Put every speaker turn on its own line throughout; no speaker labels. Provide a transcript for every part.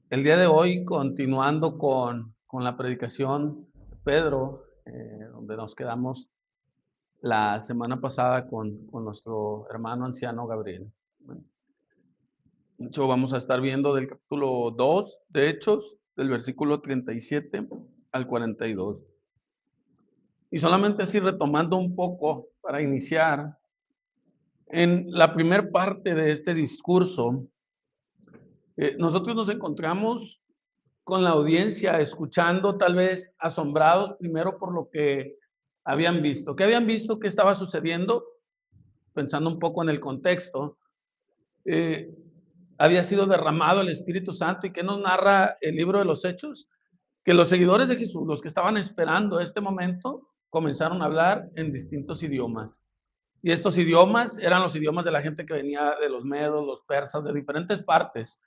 El día de hoy, continuando con la predicación de Pedro, donde nos quedamos la semana pasada con nuestro hermano anciano Gabriel. Bueno, de hecho, vamos a estar viendo del capítulo 2 de Hechos, del versículo 37 al 42. Y solamente así retomando un poco para iniciar, en la primera parte de este discurso, nosotros nos encontramos con la audiencia, escuchando, tal vez asombrados primero por lo que habían visto. ¿Qué habían visto? ¿Qué estaba sucediendo? Pensando un poco en el contexto, eh, había sido derramado el Espíritu Santo. ¿Y qué nos narra el libro de los Hechos? Que los seguidores de Jesús, los que estaban esperando este momento, comenzaron a hablar en distintos idiomas. Y estos idiomas eran los idiomas de la gente que venía de los medos, los persas, de diferentes partes.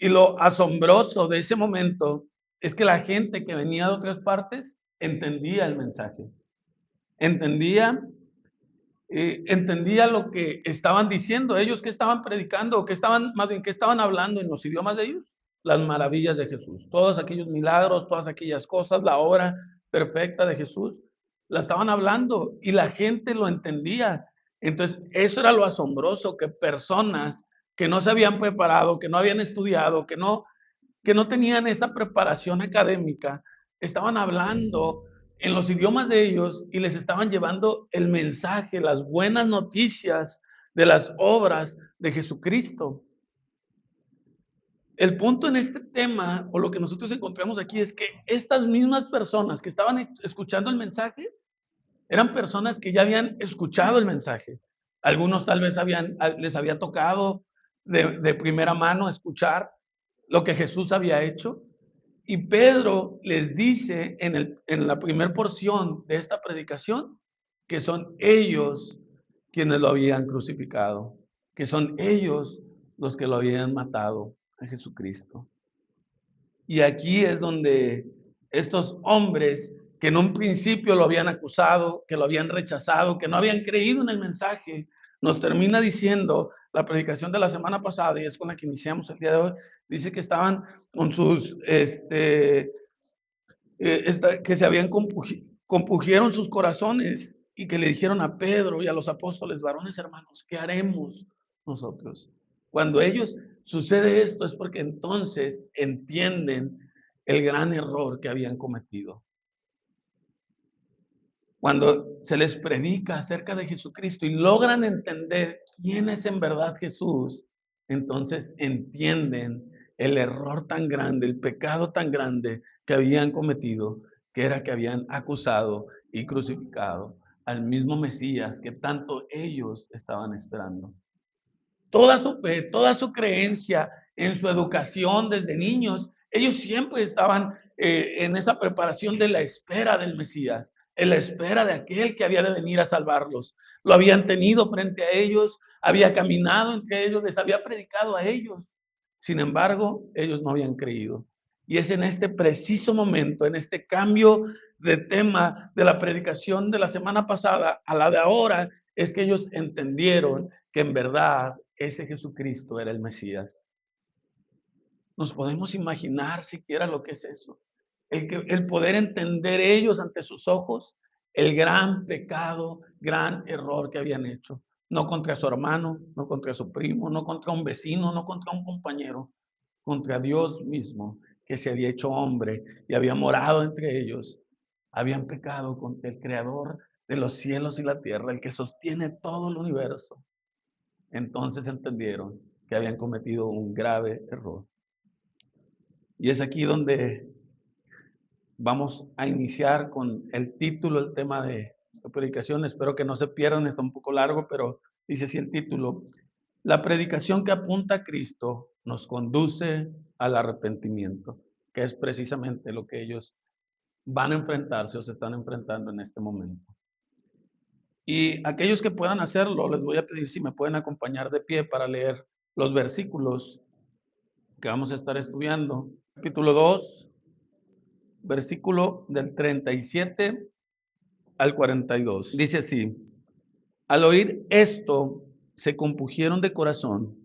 Y lo asombroso de ese momento es que la gente que venía de otras partes entendía el mensaje, entendía, entendía lo que estaban diciendo, ellos que estaban predicando, que estaban, más bien, que estaban hablando en los idiomas de ellos, las maravillas de Jesús, todos aquellos milagros, todas aquellas cosas, la obra perfecta de Jesús, la estaban hablando y la gente lo entendía. Entonces, eso era lo asombroso, que personas que no se habían preparado, que no habían estudiado, que no tenían esa preparación académica, estaban hablando en los idiomas de ellos y les estaban llevando el mensaje, las buenas noticias de las obras de Jesucristo. El punto en este tema, o lo que nosotros encontramos aquí, es que estas mismas personas que estaban escuchando el mensaje eran personas que ya habían escuchado el mensaje. Algunos tal vez les había tocado de primera mano escuchar lo que Jesús había hecho. Y Pedro les dice en la primera porción de esta predicación que son ellos quienes lo habían crucificado, que son ellos los que lo habían matado a Jesucristo. Y aquí es donde estos hombres que en un principio lo habían acusado, que lo habían rechazado, que no habían creído en el mensaje, nos termina diciendo la predicación de la semana pasada, y es con la que iniciamos el día de hoy, dice que estaban con sus, que se habían compugieron sus corazones y que le dijeron a Pedro y a los apóstoles, varones hermanos, ¿qué haremos nosotros? Cuando ellos sucede esto es porque entonces entienden el gran error que habían cometido. Cuando se les predica acerca de Jesucristo y logran entender quién es en verdad Jesús, entonces entienden el error tan grande, el pecado tan grande que habían cometido, que era que habían acusado y crucificado al mismo Mesías que tanto ellos estaban esperando. Toda su fe, toda su creencia en su educación desde niños, ellos siempre estaban en esa preparación de la espera del Mesías, en la espera de aquel que había de venir a salvarlos. Lo habían tenido frente a ellos, había caminado entre ellos, les había predicado a ellos. Sin embargo, ellos no habían creído. Y es en este preciso momento, en este cambio de tema de la predicación de la semana pasada a la de ahora, es que ellos entendieron que en verdad ese Jesucristo era el Mesías. Nos podemos imaginar siquiera lo que es eso. El poder entender ellos ante sus ojos el gran pecado, gran error que habían hecho. No contra su hermano, no contra su primo, no contra un vecino, no contra un compañero, contra Dios mismo, que se había hecho hombre y había morado entre ellos. Habían pecado contra el Creador de los cielos y la tierra, el que sostiene todo el universo. Entonces entendieron que habían cometido un grave error. Y es aquí donde vamos a iniciar con el título, el tema de esta predicación. Espero que no se pierdan, está un poco largo, pero dice así el título: la predicación que apunta a Cristo nos conduce al arrepentimiento, que es precisamente lo que ellos van a enfrentarse o se están enfrentando en este momento. Y aquellos que puedan hacerlo, les voy a pedir si me pueden acompañar de pie para leer los versículos que vamos a estar estudiando. Capítulo 2, versículo del 37 al 42. Dice así: al oír esto, se compungieron de corazón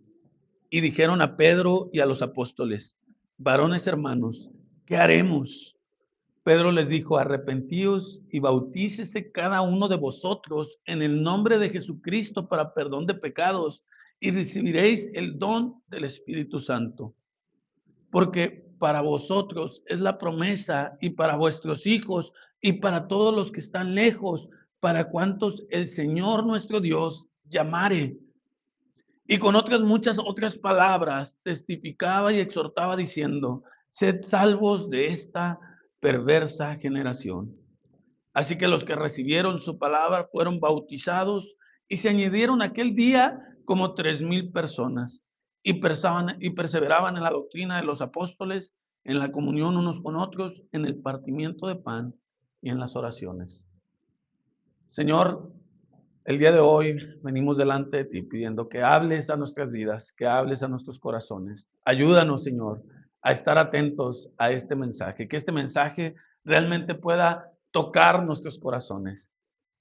y dijeron a Pedro y a los apóstoles: varones hermanos, ¿qué haremos? Pedro les dijo, arrepentíos y bautícese cada uno de vosotros en el nombre de Jesucristo para perdón de pecados y recibiréis el don del Espíritu Santo. Porque para vosotros es la promesa y para vuestros hijos y para todos los que están lejos, para cuantos el Señor nuestro Dios llamare. Y con otras muchas otras palabras testificaba y exhortaba diciendo, sed salvos de esta perversa generación. Así que los que recibieron su palabra fueron bautizados y se añadieron aquel día como 3,000 personas y perseveraban en la doctrina de los apóstoles, en la comunión unos con otros, en el partimiento de pan y en las oraciones. Señor, el día de hoy venimos delante de ti pidiendo que hables a nuestras vidas, que hables a nuestros corazones. Ayúdanos, Señor, a estar atentos a este mensaje, que este mensaje realmente pueda tocar nuestros corazones.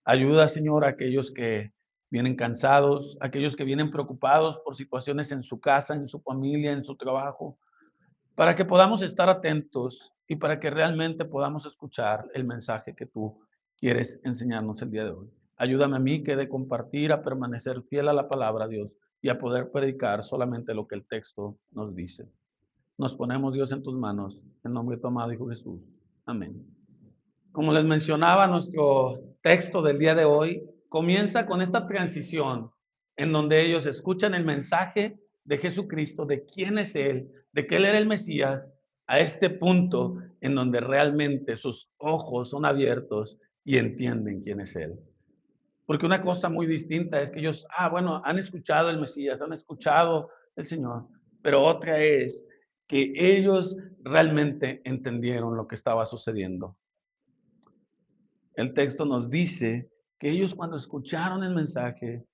Ayuda, Señor, a aquellos que vienen cansados, a aquellos que vienen preocupados por situaciones en su casa, en su familia, en su trabajo, para que podamos estar atentos y para que realmente podamos escuchar el mensaje que tú quieres enseñarnos el día de hoy. Ayúdame a mí que de compartir, a permanecer fiel a la palabra, Dios, y a poder predicar solamente lo que el texto nos dice. Nos ponemos, Dios, en tus manos, en nombre de tu amado Hijo Jesús. Amén. Como les mencionaba, nuestro texto del día de hoy comienza con esta transición en donde ellos escuchan el mensaje de Jesucristo, de quién es Él, de que Él era el Mesías, a este punto en donde realmente sus ojos son abiertos y entienden quién es Él. Porque una cosa muy distinta es que ellos, bueno, han escuchado el Mesías, han escuchado el Señor, pero otra es que ellos realmente entendieron lo que estaba sucediendo. El texto nos dice que ellos cuando escucharon el mensaje,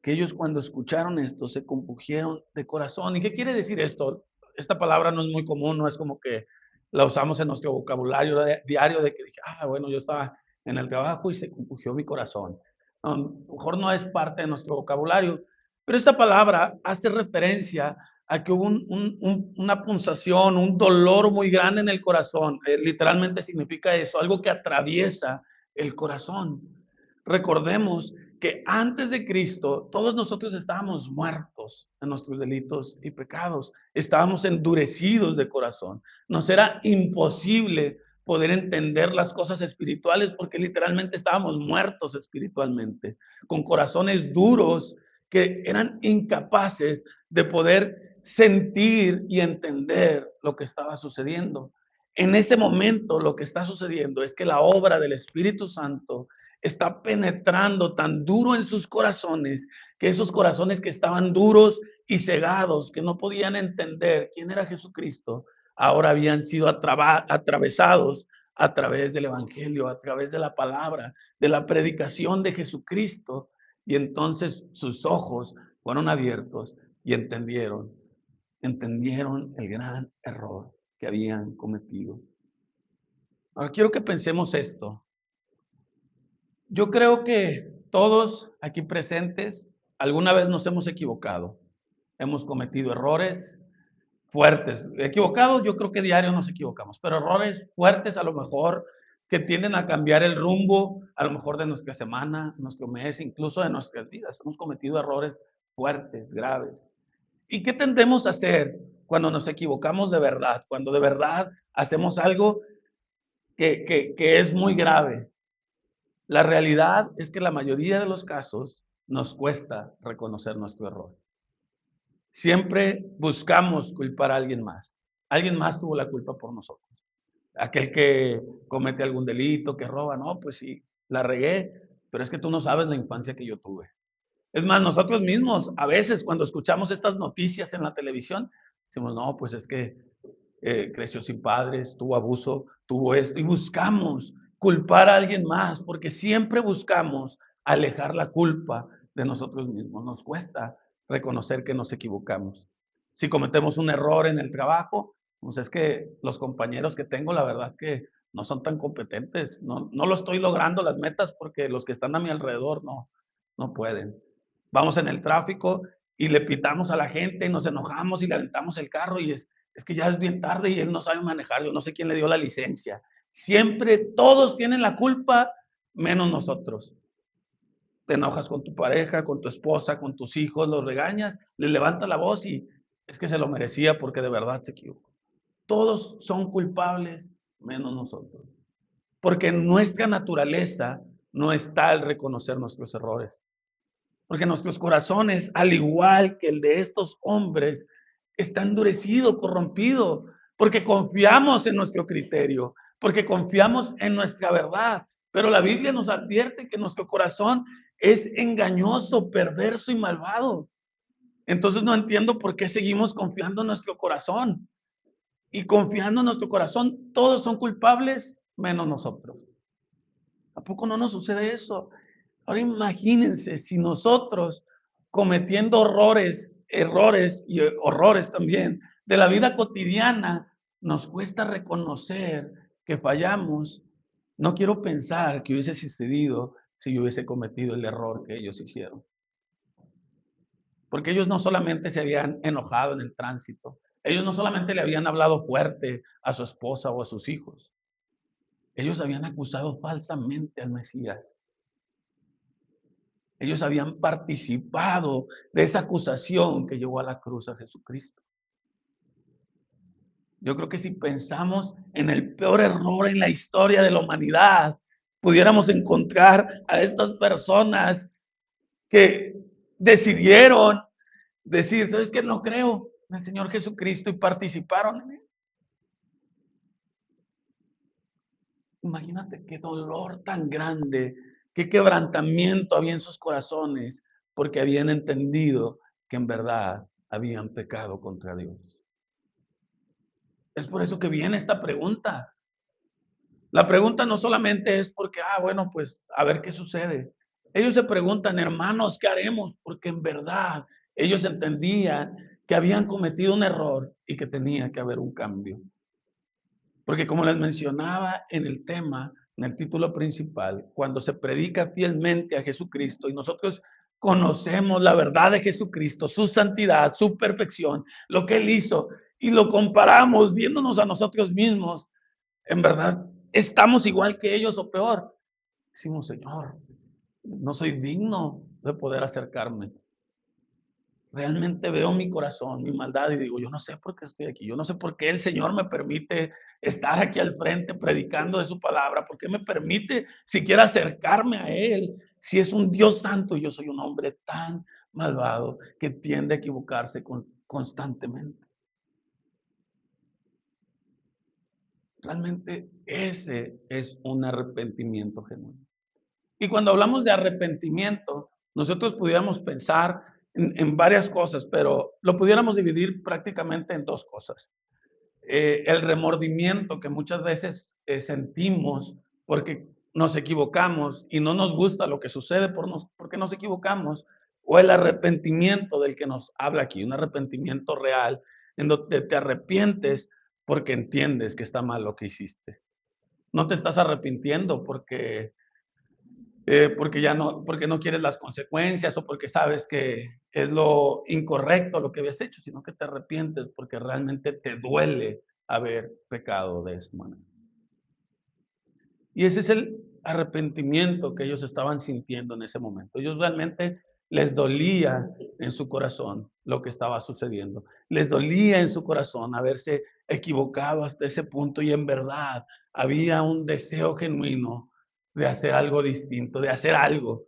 que ellos cuando escucharon esto se compungieron de corazón. ¿Y qué quiere decir esto? Esta palabra no es muy común, no es como que la usamos en nuestro vocabulario diario de que dije, bueno, yo estaba en el trabajo y se compungió mi corazón. A lo mejor no es parte de nuestro vocabulario, pero esta palabra hace referencia a que hubo una punzación, un dolor muy grande en el corazón. Literalmente significa eso, algo que atraviesa el corazón. Recordemos que antes de Cristo todos nosotros estábamos muertos en nuestros delitos y pecados, estábamos endurecidos de corazón, nos era imposible poder entender las cosas espirituales porque literalmente estábamos muertos espiritualmente, con corazones duros que eran incapaces de poder sentir y entender lo que estaba sucediendo. En ese momento lo que está sucediendo es que la obra del Espíritu Santo está penetrando tan duro en sus corazones, que esos corazones que estaban duros y cegados, que no podían entender quién era Jesucristo, ahora habían sido atravesados a través del Evangelio, a través de la palabra, de la predicación de Jesucristo. Y entonces sus ojos fueron abiertos y entendieron el gran error que habían cometido. Ahora quiero que pensemos esto. Yo creo que todos aquí presentes alguna vez nos hemos equivocado. Hemos cometido errores fuertes. Equivocados, yo creo que diario nos equivocamos, pero errores fuertes a lo mejor que tienden a cambiar el rumbo, a lo mejor de nuestra semana, nuestro mes, incluso de nuestras vidas. Hemos cometido errores fuertes, graves. ¿Y qué tendemos a hacer cuando nos equivocamos de verdad? Cuando de verdad hacemos algo que es muy grave. La realidad es que la mayoría de los casos nos cuesta reconocer nuestro error. Siempre buscamos culpar a alguien más. Alguien más tuvo la culpa por nosotros. Aquel que comete algún delito, que roba, no, pues sí, la regué, pero es que tú no sabes la infancia que yo tuve. Es más, nosotros mismos, a veces cuando escuchamos estas noticias en la televisión, decimos, no, pues es que creció sin padres, tuvo abuso, tuvo esto, y buscamos culpar a alguien más, porque siempre buscamos alejar la culpa de nosotros mismos. Nos cuesta reconocer que nos equivocamos. Si cometemos un error en el trabajo, pues es que los compañeros que tengo, la verdad que no son tan competentes, no lo estoy logrando las metas porque los que están a mi alrededor no pueden. Vamos en el tráfico y le pitamos a la gente y nos enojamos y le aventamos el carro y es que ya es bien tarde y él no sabe manejar, yo no sé quién le dio la licencia. Siempre todos tienen la culpa, menos nosotros. Te enojas con tu pareja, con tu esposa, con tus hijos, los regañas, les levanta la voz y es que se lo merecía porque de verdad se equivocó. Todos son culpables, menos nosotros. Porque en nuestra naturaleza no está el reconocer nuestros errores. Porque nuestros corazones, al igual que el de estos hombres, está endurecido, corrompido, porque confiamos en nuestro criterio, porque confiamos en nuestra verdad. Pero la Biblia nos advierte que nuestro corazón es engañoso, perverso y malvado. Entonces no entiendo por qué seguimos confiando en nuestro corazón. Y confiando en nuestro corazón, todos son culpables, menos nosotros. ¿A poco no nos sucede eso? Ahora imagínense si nosotros cometiendo errores y horrores también de la vida cotidiana, nos cuesta reconocer que fallamos. No quiero pensar que hubiese sucedido si yo hubiese cometido el error que ellos hicieron. Porque ellos no solamente se habían enojado en el tránsito, ellos no solamente le habían hablado fuerte a su esposa o a sus hijos, ellos habían acusado falsamente al Mesías. Ellos habían participado de esa acusación que llevó a la cruz a Jesucristo. Yo creo que si pensamos en el peor error en la historia de la humanidad, pudiéramos encontrar a estas personas que decidieron decir, ¿sabes qué? No creo en el Señor Jesucristo y participaron en él. Imagínate qué dolor tan grande, qué quebrantamiento había en sus corazones, porque habían entendido que en verdad habían pecado contra Dios. Es por eso que viene esta pregunta. La pregunta no solamente es porque, bueno, pues a ver qué sucede. Ellos se preguntan, hermanos, ¿qué haremos? Porque en verdad ellos entendían que habían cometido un error y que tenía que haber un cambio. Porque como les mencionaba en el tema, en el título principal, cuando se predica fielmente a Jesucristo y nosotros conocemos la verdad de Jesucristo, su santidad, su perfección, lo que Él hizo, y lo comparamos viéndonos a nosotros mismos, en verdad, estamos igual que ellos o peor. Decimos, Señor, no soy digno de poder acercarme. Realmente veo mi corazón, mi maldad y digo, yo no sé por qué estoy aquí, yo no sé por qué el Señor me permite estar aquí al frente predicando de su palabra, por qué me permite siquiera acercarme a Él, si es un Dios santo y yo soy un hombre tan malvado que tiende a equivocarse constantemente. Realmente ese es un arrepentimiento genuino. Y cuando hablamos de arrepentimiento, nosotros pudiéramos pensar en varias cosas, pero lo pudiéramos dividir prácticamente en dos cosas. El remordimiento que muchas veces sentimos porque nos equivocamos y no nos gusta lo que sucede porque nos equivocamos, o el arrepentimiento del que nos habla aquí, un arrepentimiento real, en donde te arrepientes porque entiendes que está mal lo que hiciste. No te estás arrepintiendo porque no quieres las consecuencias o porque sabes que es lo incorrecto lo que habías hecho, sino que te arrepientes porque realmente te duele haber pecado de esa manera. Y ese es el arrepentimiento que ellos estaban sintiendo en ese momento. Ellos realmente les dolía en su corazón lo que estaba sucediendo. Les dolía en su corazón haberse equivocado hasta ese punto y en verdad había un deseo genuino de hacer algo distinto, de hacer algo.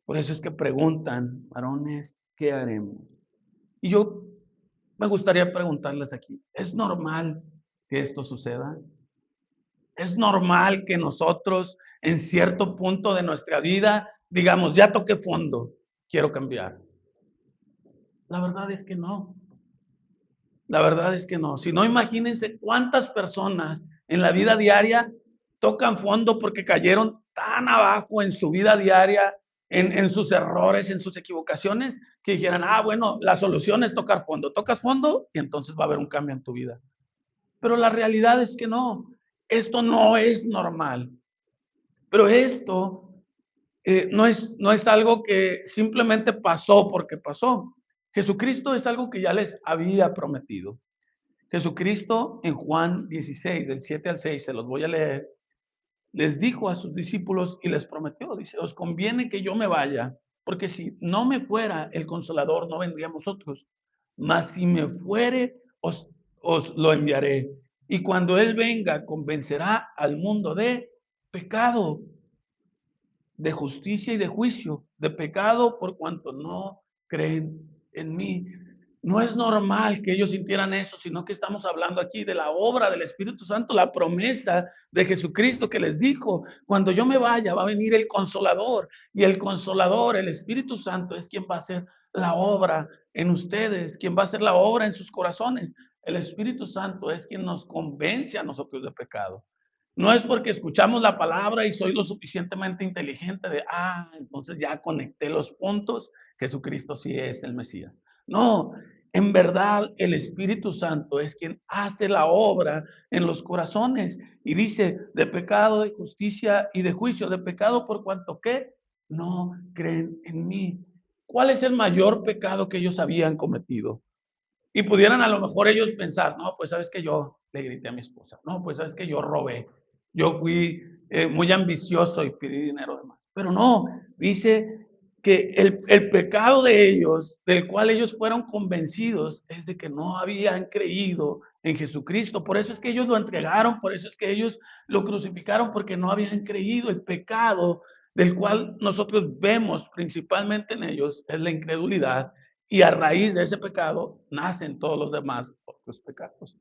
Por eso es que preguntan, varones, ¿qué haremos? Y yo me gustaría preguntarles aquí, ¿es normal que esto suceda? ¿Es normal que nosotros en cierto punto de nuestra vida digamos, ya toqué fondo, quiero cambiar? La verdad es que no. La verdad es que no. Si no, imagínense cuántas personas en la vida diaria tocan fondo porque cayeron tan abajo en su vida diaria, en sus errores, en sus equivocaciones, que dijeran, bueno, la solución es tocar fondo. Tocas fondo y entonces va a haber un cambio en tu vida. Pero la realidad es que no. Esto no es normal. Pero esto no es algo que simplemente pasó porque pasó. Jesucristo es algo que ya les había prometido. Jesucristo en Juan 16, del 7 al 6, se los voy a leer, les dijo a sus discípulos y les prometió, dice, os conviene que yo me vaya, porque si no me fuera el Consolador, no vendría a vosotros, mas si me fuere, os lo enviaré. Y cuando Él venga, convencerá al mundo de pecado, de justicia y de juicio, de pecado por cuanto no creen en mí. No es normal que ellos sintieran eso, sino que estamos hablando aquí de la obra del Espíritu Santo, la promesa de Jesucristo que les dijo, cuando yo me vaya va a venir el Consolador, y el Consolador, el Espíritu Santo, es quien va a hacer la obra en ustedes, quien va a hacer la obra en sus corazones. El Espíritu Santo es quien nos convence a nosotros de pecado. No es porque escuchamos la palabra y soy lo suficientemente inteligente de, entonces ya conecté los puntos, Jesucristo sí es el Mesías. No, en verdad el Espíritu Santo es quien hace la obra en los corazones y dice de pecado, de justicia y de juicio, de pecado por cuanto que no creen en mí. ¿Cuál es el mayor pecado que ellos habían cometido? Y pudieran a lo mejor ellos pensar, no, pues sabes que yo le grité a mi esposa, no, pues sabes que yo robé, yo fui muy ambicioso y pedí dinero de más. Pero no, dice que el pecado de ellos, del cual ellos fueron convencidos, es de que no habían creído en Jesucristo. Por eso es que ellos lo entregaron, por eso es que ellos lo crucificaron, porque no habían creído. El pecado del cual nosotros vemos principalmente en ellos es la incredulidad. Y a raíz de ese pecado nacen todos los demás otros pecados.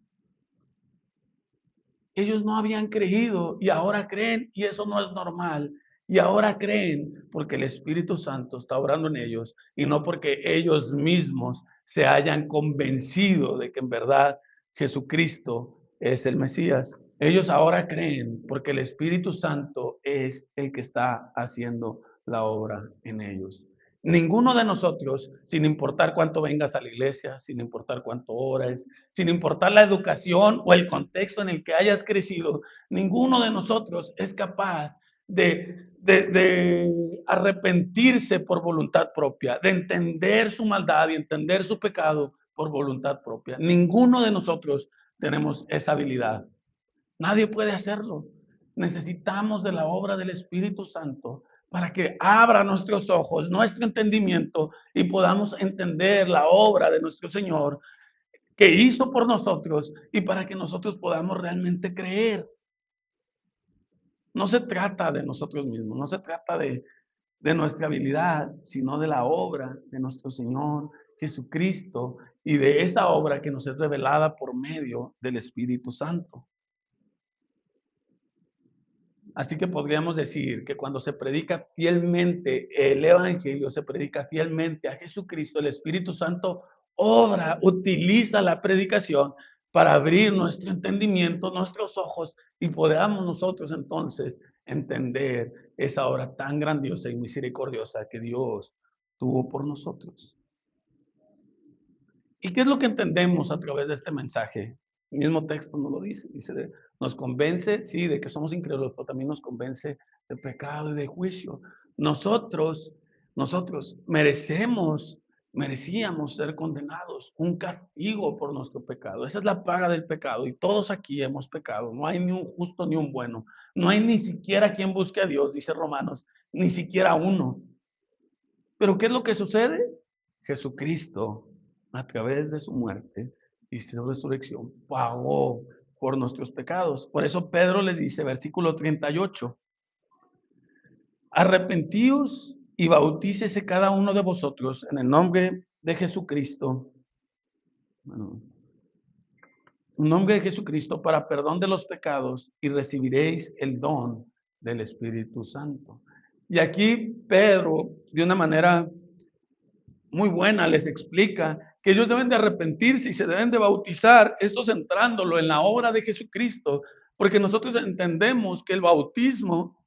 Ellos no habían creído y ahora creen, y eso no es normal. Y ahora creen porque el Espíritu Santo está obrando en ellos y no porque ellos mismos se hayan convencido de que en verdad Jesucristo es el Mesías. Ellos ahora creen porque el Espíritu Santo es el que está haciendo la obra en ellos. Ninguno de nosotros, sin importar cuánto vengas a la iglesia, sin importar cuánto ores, sin importar la educación o el contexto en el que hayas crecido, ninguno de nosotros es capaz de arrepentirse por voluntad propia, de entender su maldad y entender su pecado por voluntad propia. Ninguno de nosotros tenemos esa habilidad. Nadie puede hacerlo. Necesitamos de la obra del Espíritu Santo para que abra nuestros ojos, nuestro entendimiento y podamos entender la obra de nuestro Señor que hizo por nosotros y para que nosotros podamos realmente creer. No se trata de nosotros mismos, no se trata de nuestra habilidad, sino de la obra de nuestro Señor Jesucristo y de esa obra que nos es revelada por medio del Espíritu Santo. Así que podríamos decir que cuando se predica fielmente el Evangelio, se predica fielmente a Jesucristo, el Espíritu Santo obra, utiliza la predicación para abrir nuestro entendimiento, nuestros ojos, y podamos nosotros entonces entender esa obra tan grandiosa y misericordiosa que Dios tuvo por nosotros. ¿Y qué es lo que entendemos a través de este mensaje? El mismo texto nos lo dice, nos convence, sí, de que somos incrédulos, pero también nos convence de pecado y de juicio. Nosotros merecíamos ser condenados, un castigo por nuestro pecado. Esa es la paga del pecado y todos aquí hemos pecado. No hay ni un justo ni un bueno. No hay ni siquiera quien busque a Dios, dice Romanos, ni siquiera uno. Pero ¿qué es lo que sucede? Jesucristo, a través de su muerte y su resurrección, pagó por nuestros pecados. Por eso Pedro les dice, versículo 38, arrepentíos y bautícese cada uno de vosotros en el nombre de Jesucristo. Bueno, en nombre de Jesucristo para perdón de los pecados y recibiréis el don del Espíritu Santo. Y aquí Pedro, de una manera muy buena, les explica que ellos deben de arrepentirse y se deben de bautizar, esto centrándolo en la obra de Jesucristo, porque nosotros entendemos que el bautismo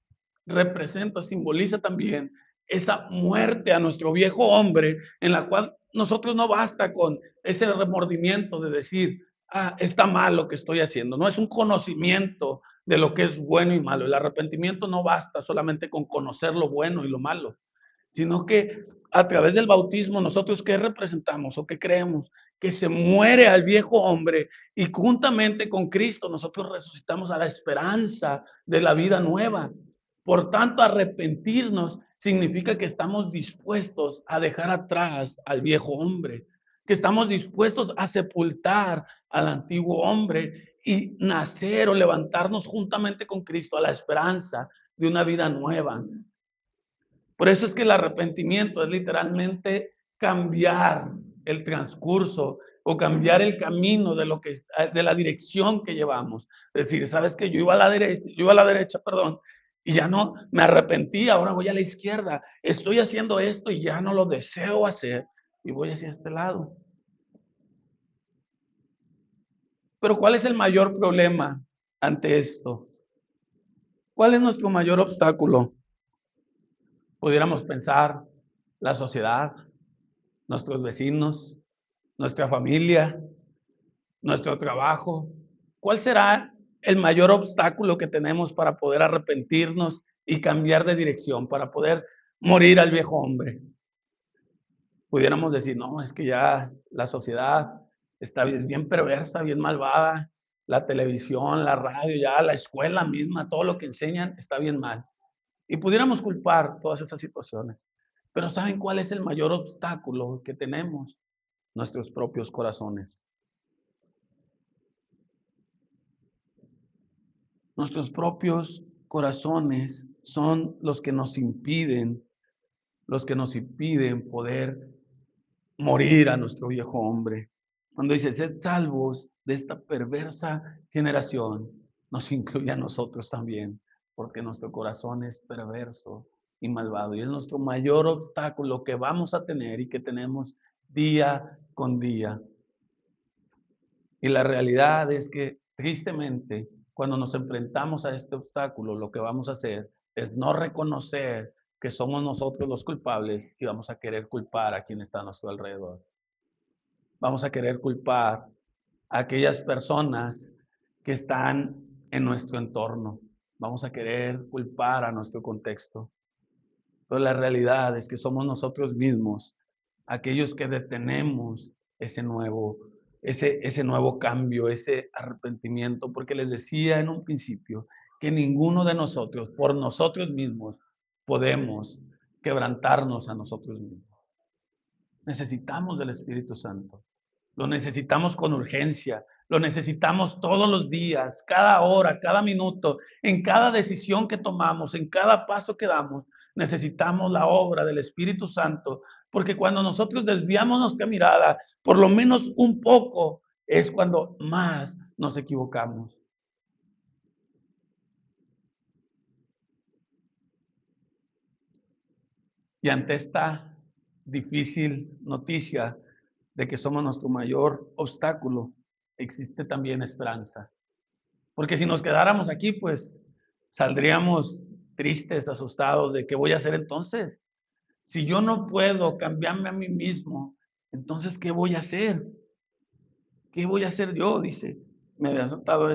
representa, simboliza también esa muerte a nuestro viejo hombre, en la cual nosotros no basta con ese remordimiento de decir, está mal lo que estoy haciendo, no es un conocimiento de lo que es bueno y malo. El arrepentimiento no basta solamente con conocer lo bueno y lo malo. sino que a través del bautismo nosotros ¿qué representamos o qué creemos? Que se muere al viejo hombre y juntamente con Cristo nosotros resucitamos a la esperanza de la vida nueva. Por tanto, arrepentirnos significa que estamos dispuestos a dejar atrás al viejo hombre, que estamos dispuestos a sepultar al antiguo hombre y nacer o levantarnos juntamente con Cristo a la esperanza de una vida nueva. Por eso es que el arrepentimiento es literalmente cambiar el transcurso o cambiar el camino de lo que de la dirección que llevamos. Es decir, sabes que yo iba a la derecha, perdón, y ya no me arrepentí, ahora voy a la izquierda. Estoy haciendo esto y ya no lo deseo hacer y voy hacia este lado. Pero ¿cuál es el mayor problema ante esto? ¿Cuál es nuestro mayor obstáculo? Pudiéramos pensar la sociedad, nuestros vecinos, nuestra familia, nuestro trabajo. ¿Cuál será el mayor obstáculo que tenemos para poder arrepentirnos y cambiar de dirección, para poder morir al viejo hombre? Pudiéramos decir, no, es que ya la sociedad es bien perversa, bien malvada, la televisión, la radio, ya la escuela misma, todo lo que enseñan está bien mal. Y pudiéramos culpar todas esas situaciones. Pero ¿saben cuál es el mayor obstáculo que tenemos? Nuestros propios corazones. Nuestros propios corazones son los que nos impiden poder morir a nuestro viejo hombre. Cuando dice, sed salvos de esta perversa generación, nos incluye a nosotros también, porque nuestro corazón es perverso y malvado. Y es nuestro mayor obstáculo que vamos a tener y que tenemos día con día. Y la realidad es que, tristemente, cuando nos enfrentamos a este obstáculo, lo que vamos a hacer es no reconocer que somos nosotros los culpables y vamos a querer culpar a quien está a nuestro alrededor. Vamos a querer culpar a aquellas personas que están en nuestro entorno. Vamos a querer culpar a nuestro contexto. Pero la realidad es que somos nosotros mismos aquellos que detenemos ese nuevo cambio, ese arrepentimiento, porque les decía en un principio que ninguno de nosotros, por nosotros mismos, podemos quebrantarnos a nosotros mismos. Necesitamos del Espíritu Santo. Lo necesitamos con urgencia, lo necesitamos todos los días, cada hora, cada minuto, en cada decisión que tomamos, en cada paso que damos. Necesitamos la obra del Espíritu Santo, porque cuando nosotros desviamos nuestra mirada, por lo menos un poco, es cuando más nos equivocamos. Y ante esta difícil noticia de que somos nuestro mayor obstáculo, existe también esperanza. Porque si nos quedáramos aquí, pues saldríamos tristes, asustados de qué voy a hacer entonces. Si yo no puedo cambiarme a mí mismo, entonces ¿qué voy a hacer? ¿Qué voy a hacer yo? Dice, me había saltado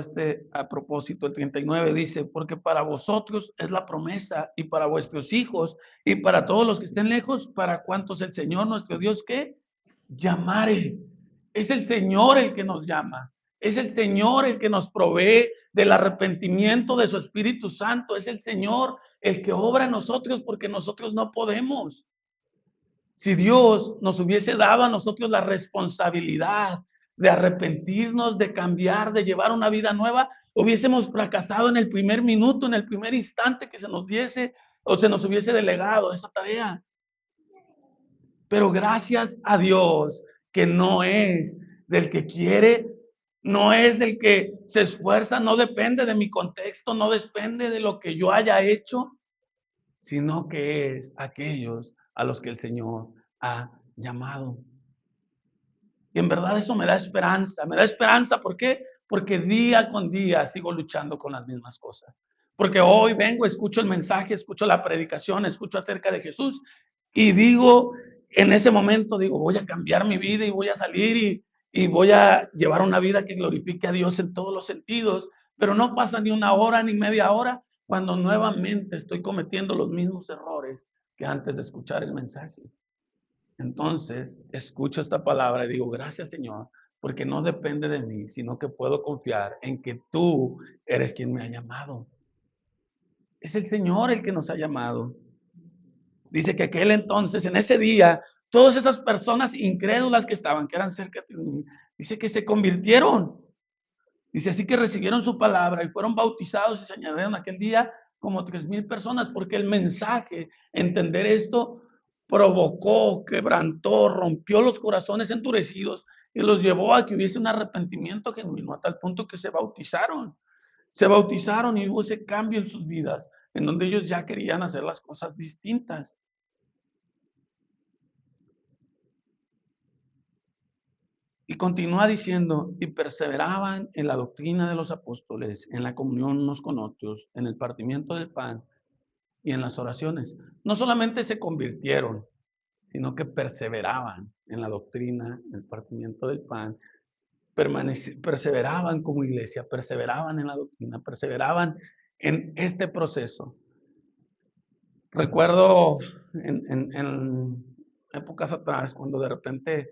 a propósito, el 39 dice, porque para vosotros es la promesa y para vuestros hijos y para todos los que estén lejos, para cuantos el Señor nuestro Dios, ¿qué? Llamare. Es el Señor el que nos llama. Es el Señor el que nos provee del arrepentimiento de su Espíritu Santo. Es el Señor el que obra en nosotros porque nosotros no podemos. Si Dios nos hubiese dado a nosotros la responsabilidad de arrepentirnos, de cambiar, de llevar una vida nueva, hubiésemos fracasado en el primer minuto, en el primer instante que se nos diese o se nos hubiese delegado esa tarea. Pero gracias a Dios que no es del que quiere, no es del que se esfuerza, no depende de mi contexto, no depende de lo que yo haya hecho, sino que es aquellos a los que el Señor ha llamado. Y en verdad eso me da esperanza. Me da esperanza, ¿por qué? Porque día con día sigo luchando con las mismas cosas. Porque hoy vengo, escucho el mensaje, escucho la predicación, escucho acerca de Jesús y digo, en ese momento digo, voy a cambiar mi vida y voy a salir y voy a llevar una vida que glorifique a Dios en todos los sentidos. Pero no pasa ni una hora ni media hora cuando nuevamente estoy cometiendo los mismos errores que antes de escuchar el mensaje. Entonces, escucho esta palabra y digo, gracias Señor, porque no depende de mí, sino que puedo confiar en que tú eres quien me ha llamado. Es el Señor el que nos ha llamado. Dice que aquel entonces, en ese día, todas esas personas incrédulas que estaban, que eran cerca de mí, dice que se convirtieron. Dice así que recibieron su palabra y fueron bautizados y se añadieron aquel día como 3,000 personas, porque el mensaje, entender esto, provocó, quebrantó, rompió los corazones endurecidos y los llevó a que hubiese un arrepentimiento genuino, a tal punto que se bautizaron. Se bautizaron y hubo ese cambio en sus vidas, en donde ellos ya querían hacer las cosas distintas. Y continúa diciendo, y perseveraban en la doctrina de los apóstoles, en la comunión unos con otros, en el partimiento del pan y en las oraciones. No solamente se convirtieron, sino que perseveraban en la doctrina, en el partimiento del pan, perseveraban como iglesia, perseveraban en la doctrina, perseveraban en este proceso. Recuerdo en épocas atrás, cuando de repente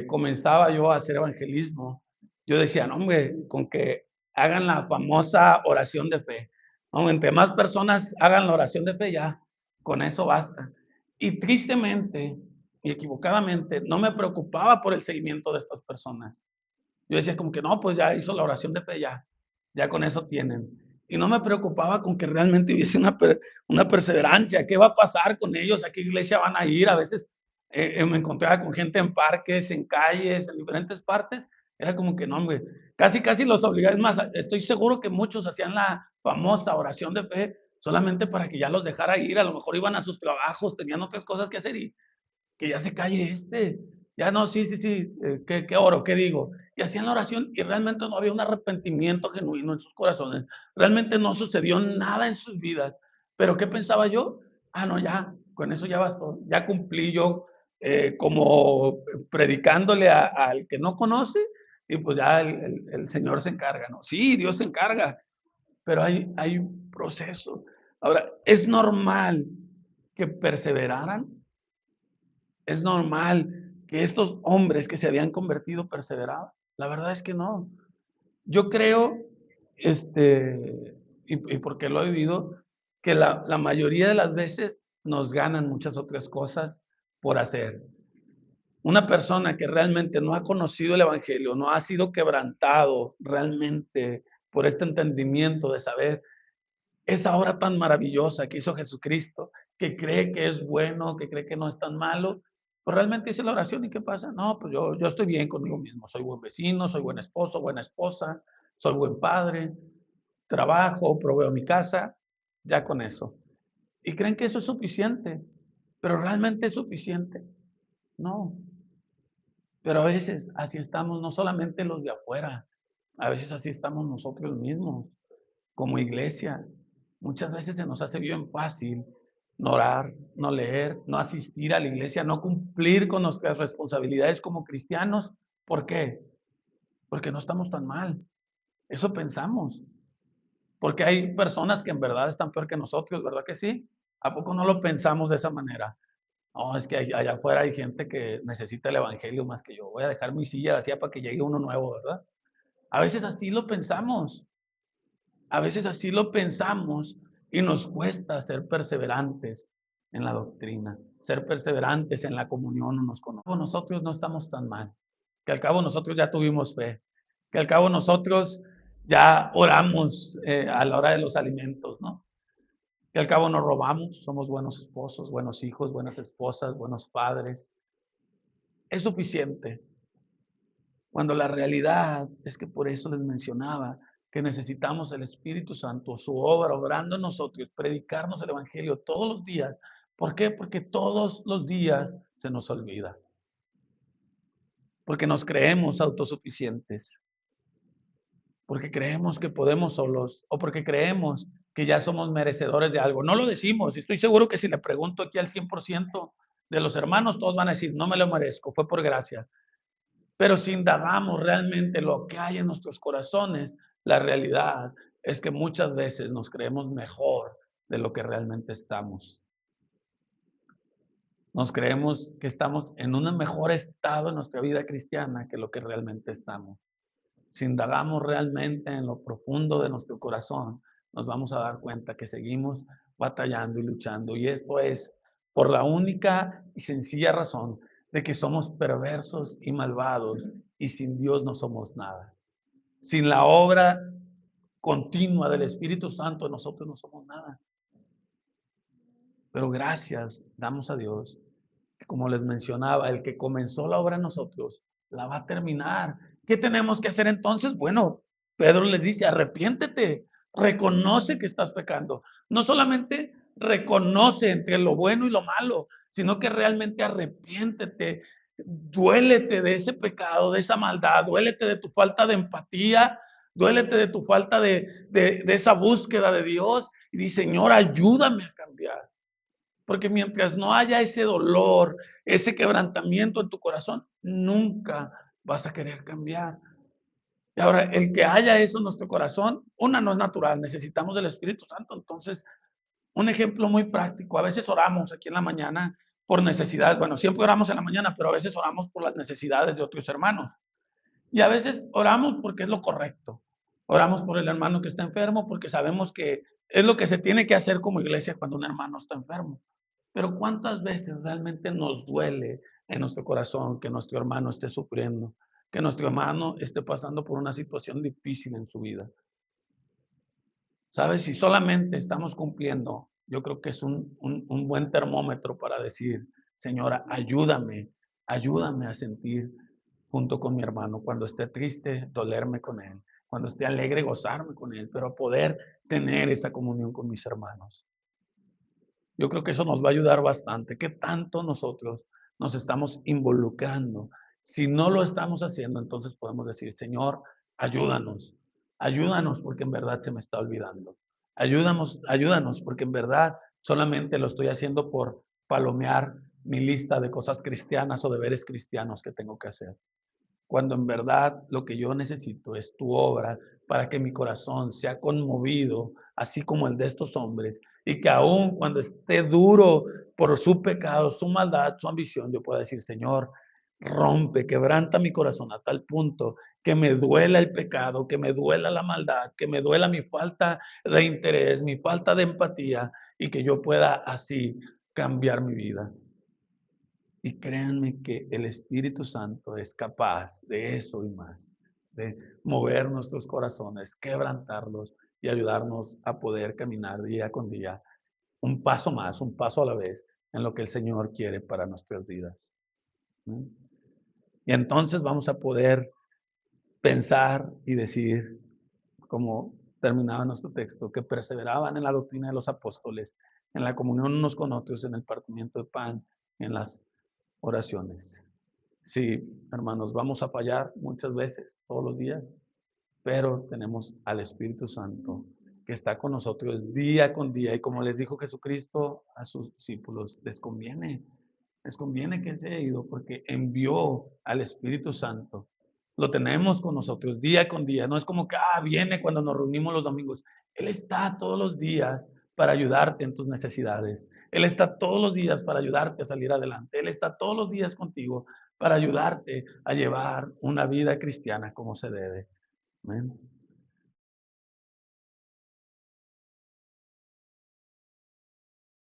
comenzaba yo a hacer evangelismo, yo decía, no, hombre, con que hagan la famosa oración de fe. No, entre más personas hagan la oración de fe, ya, con eso basta. Y tristemente y equivocadamente, no me preocupaba por el seguimiento de estas personas. Yo decía como que no, pues ya hizo la oración de fe, ya con eso tienen. Y no me preocupaba con que realmente hubiese una perseverancia. ¿Qué va a pasar con ellos? ¿A qué iglesia van a ir? A veces me encontraba con gente en parques, en calles, en diferentes partes. Era como que no, hombre, casi los obligaba. Es más, estoy seguro que muchos hacían la famosa oración de fe solamente para que ya los dejara ir. A lo mejor iban a sus trabajos, tenían otras cosas que hacer y que ya se calle este. Ya no, sí, ¿qué oro? ¿Qué digo? Y hacían la oración y realmente no había un arrepentimiento genuino en sus corazones. Realmente no sucedió nada en sus vidas. Pero ¿qué pensaba yo? Ah, no, ya, con eso ya bastó. Ya cumplí yo como predicándole al que no conoce y pues ya el Señor se encarga, ¿no? Sí, Dios se encarga, pero hay un proceso. Ahora, es normal que perseveraran, es normal que estos hombres que se habían convertido perseveraban. La verdad es que no. Yo creo, y porque lo he vivido, que la mayoría de las veces nos ganan muchas otras cosas por hacer. Una persona que realmente no ha conocido el Evangelio, no ha sido quebrantado realmente por este entendimiento de saber esa obra tan maravillosa que hizo Jesucristo, que cree que es bueno, que cree que no es tan malo, pues realmente hice la oración y ¿qué pasa? No, pues yo estoy bien conmigo mismo, soy buen vecino, soy buen esposo, buena esposa, soy buen padre, trabajo, proveo mi casa, ya con eso. Y creen que eso es suficiente, pero realmente es suficiente. No, pero a veces así estamos, no solamente los de afuera, a veces así estamos nosotros mismos como iglesia. Muchas veces se nos hace bien fácil no orar, no leer, no asistir a la iglesia, no cumplir con nuestras responsabilidades como cristianos. ¿Por qué? Porque no estamos tan mal. Eso pensamos. Porque hay personas que en verdad están peor que nosotros, ¿verdad que sí? ¿A poco no lo pensamos de esa manera? No, es que allá afuera hay gente que necesita el evangelio más que yo. Voy a dejar mi silla vacía para que llegue uno nuevo, ¿verdad? A veces así lo pensamos. A veces así lo pensamos y nos cuesta ser perseverantes en la doctrina, ser perseverantes en la comunión unos con otros. Nosotros no estamos tan mal, que al cabo nosotros ya tuvimos fe, que al cabo nosotros ya oramos a la hora de los alimentos, ¿no? Que al cabo no robamos, somos buenos esposos, buenos hijos, buenas esposas, buenos padres. Es suficiente. Cuando la realidad es que por eso les mencionaba que necesitamos el Espíritu Santo, su obra, obrando en nosotros, predicarnos el Evangelio todos los días. ¿Por qué? Porque todos los días se nos olvida. Porque nos creemos autosuficientes. Porque creemos que podemos solos. O porque creemos que ya somos merecedores de algo. No lo decimos. Estoy seguro que si le pregunto aquí al 100% de los hermanos, todos van a decir, no me lo merezco, fue por gracia. Pero si indagamos realmente lo que hay en nuestros corazones, la realidad es que muchas veces nos creemos mejor de lo que realmente estamos. Nos creemos que estamos en un mejor estado en nuestra vida cristiana que lo que realmente estamos. Si indagamos realmente en lo profundo de nuestro corazón, nos vamos a dar cuenta que seguimos batallando y luchando. Y esto es por la única y sencilla razón de que somos perversos y malvados y sin Dios no somos nada. Sin la obra continua del Espíritu Santo, nosotros no somos nada. Pero gracias damos a Dios, que como les mencionaba, el que comenzó la obra en nosotros, la va a terminar. ¿Qué tenemos que hacer entonces? Bueno, Pedro les dice, arrepiéntete, reconoce que estás pecando. No solamente reconoce entre lo bueno y lo malo, sino que realmente arrepiéntete, duélete de ese pecado, de esa maldad, duélete de tu falta de empatía, duélete de tu falta de esa búsqueda de Dios y dice, Señor, ayúdame a cambiar. Porque mientras no haya ese dolor, ese quebrantamiento en tu corazón, nunca vas a querer cambiar. Y ahora, el que haya eso en nuestro corazón, una no es natural, necesitamos del Espíritu Santo. Entonces, un ejemplo muy práctico, a veces oramos aquí en la mañana por necesidades, bueno, siempre oramos en la mañana, pero a veces oramos por las necesidades de otros hermanos. Y a veces oramos porque es lo correcto. Oramos por el hermano que está enfermo porque sabemos que es lo que se tiene que hacer como iglesia cuando un hermano está enfermo. Pero ¿cuántas veces realmente nos duele en nuestro corazón que nuestro hermano esté sufriendo, que nuestro hermano esté pasando por una situación difícil en su vida? ¿Sabes? Si solamente estamos cumpliendo, yo creo que es un buen termómetro para decir, Señora, ayúdame a sentir junto con mi hermano. Cuando esté triste, dolerme con él. Cuando esté alegre, gozarme con él, pero poder tener esa comunión con mis hermanos. Yo creo que eso nos va a ayudar bastante. ¿Qué tanto nosotros nos estamos involucrando? Si no lo estamos haciendo, entonces podemos decir, Señor, ayúdanos. Ayúdanos porque en verdad se me está olvidando. Ayúdanos porque en verdad solamente lo estoy haciendo por palomear mi lista de cosas cristianas o deberes cristianos que tengo que hacer, cuando en verdad lo que yo necesito es tu obra para que mi corazón sea conmovido, así como el de estos hombres, y que aún cuando esté duro por su pecado, su maldad, su ambición, yo pueda decir, Señor, rompe, quebranta mi corazón a tal punto que me duela el pecado, que me duela la maldad, que me duela mi falta de interés, mi falta de empatía, y que yo pueda así cambiar mi vida. Y créanme que el Espíritu Santo es capaz de eso y más, de mover nuestros corazones, quebrantarlos y ayudarnos a poder caminar día con día, un paso más, un paso a la vez, en lo que el Señor quiere para nuestras vidas. ¿No? Y entonces vamos a poder pensar y decir, como terminaba nuestro texto, que perseveraban en la doctrina de los apóstoles, en la comunión unos con otros, en el partimiento de pan, en las oraciones. Sí, hermanos, vamos a fallar muchas veces, todos los días, pero tenemos al Espíritu Santo que está con nosotros día con día. Y como les dijo Jesucristo a sus discípulos, les conviene que Él se haya ido porque envió al Espíritu Santo. Lo tenemos con nosotros día con día. No es como que viene cuando nos reunimos los domingos. Él está todos los días para ayudarte en tus necesidades. Él está todos los días para ayudarte a salir adelante. Él está todos los días contigo para ayudarte a llevar una vida cristiana como se debe. Amén.